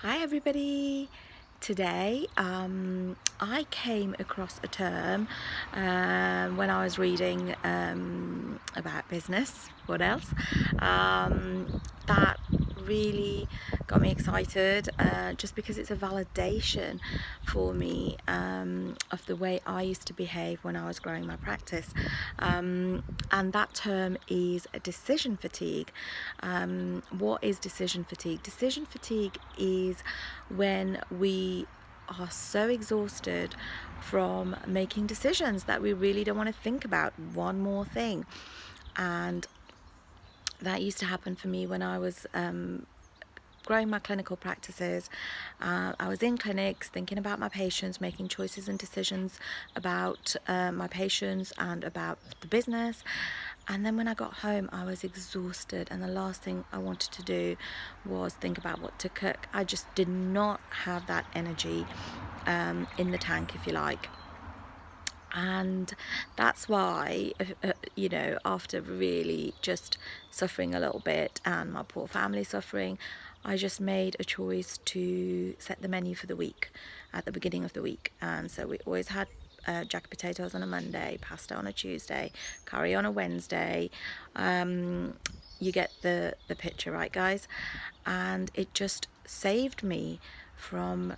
Hi everybody! Today I came across a term when I was reading about business, what else, that really got me excited just because it's a validation for me of the way I used to behave when I was growing my practice, and that term is decision fatigue. What is decision fatigue? Decision fatigue is when we are so exhausted from making decisions that we really don't want to think about one more thing. And that used to happen for me when I was growing my clinical practices. I was in clinics thinking about my patients, making choices and decisions about my patients and about the business. And then when I got home, I was exhausted, and the last thing I wanted to do was think about what to cook. I just did not have that energy in the tank, if you like. And that's why, after really just suffering a little bit and my poor family suffering, I just made a choice to set the menu for the week at the beginning of the week. And so we always had jacket potatoes on a Monday, pasta on a Tuesday, curry on a Wednesday. You get the picture, right, guys? And it just saved me from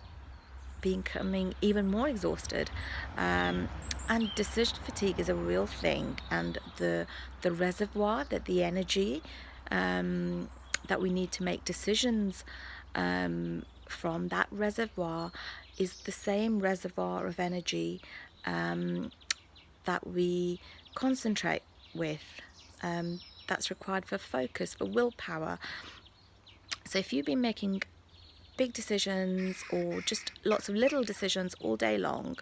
becoming even more exhausted. And decision fatigue is a real thing, and the reservoir, that the energy that we need to make decisions from, that reservoir is the same reservoir of energy that we concentrate with, that's required for focus, for willpower. So if you've been making big decisions or just lots of little decisions all day long,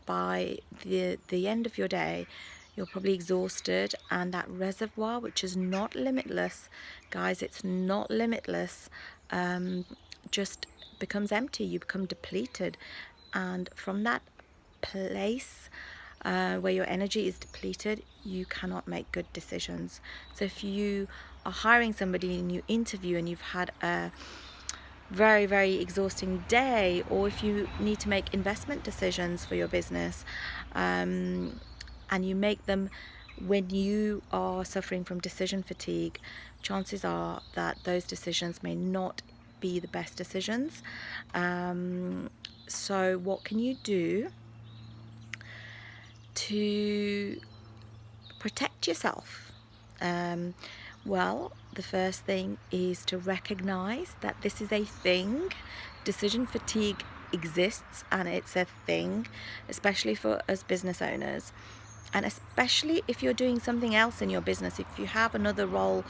by the end of your day you're probably exhausted, and that reservoir, which is not limitless, guys, it's not limitless, just becomes empty. You become depleted, and from that place where your energy is depleted, you cannot make good decisions. So if you are hiring somebody and you interview and you've had a very, very exhausting day, or if you need to make investment decisions for your business, and you make them when you are suffering from decision fatigue, chances are that those decisions may not be the best decisions. So what can you do to protect yourself? Well, the first thing is to recognize that this is a thing. Decision fatigue exists, and it's a thing, especially for us business owners. And especially if you're doing something else in your business, if you have another role.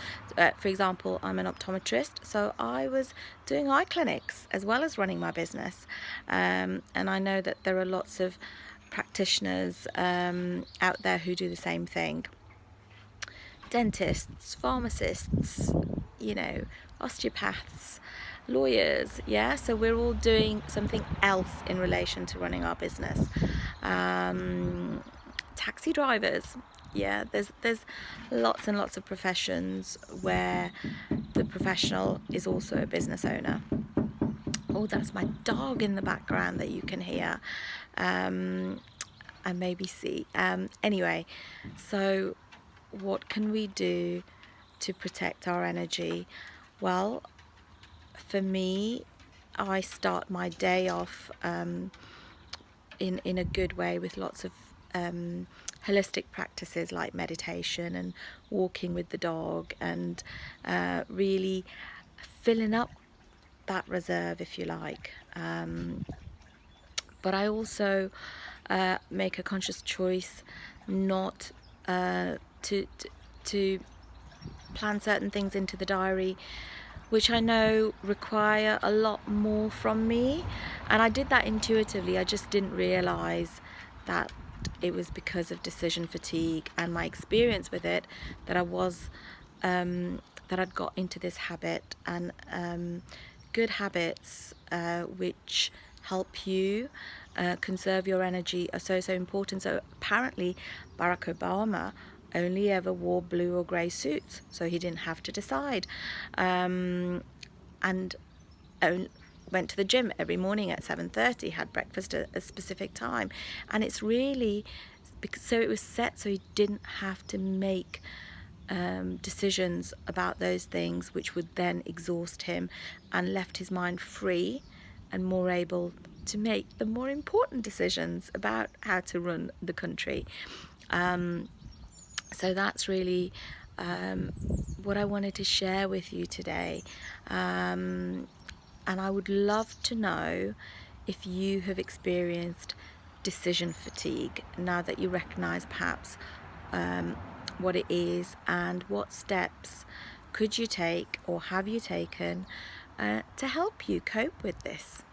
For example, I'm an optometrist, so I was doing eye clinics as well as running my business. And I know that there are lots of practitioners out there who do the same thing. Dentists, pharmacists, osteopaths, lawyers, yeah, so we're all doing something else in relation to running our business. Taxi drivers, yeah, there's lots and lots of professions where the professional is also a business owner. Oh, that's my dog in the background that you can hear and maybe see. Anyway, so what can we do to protect our energy? Well, for me, I start my day off in a good way with lots of holistic practices like meditation and walking with the dog, and really filling up that reserve, if you like. But I also make a conscious choice not to plan certain things into the diary which I know require a lot more from me, and I did that intuitively. I just didn't realize that it was because of decision fatigue and my experience with it that I was that I'd got into this habit. And good habits which help you conserve your energy are so important. So apparently Barack Obama only ever wore blue or grey suits, so he didn't have to decide. And went to the gym every morning at 7:30, had breakfast at a specific time, and it's really because so it was set so he didn't have to make decisions about those things which would then exhaust him, and left his mind free and more able to make the more important decisions about how to run the country. So that's really what I wanted to share with you today. And I would love to know if you have experienced decision fatigue now that you recognize perhaps what it is, and what steps could you take or have you taken to help you cope with this.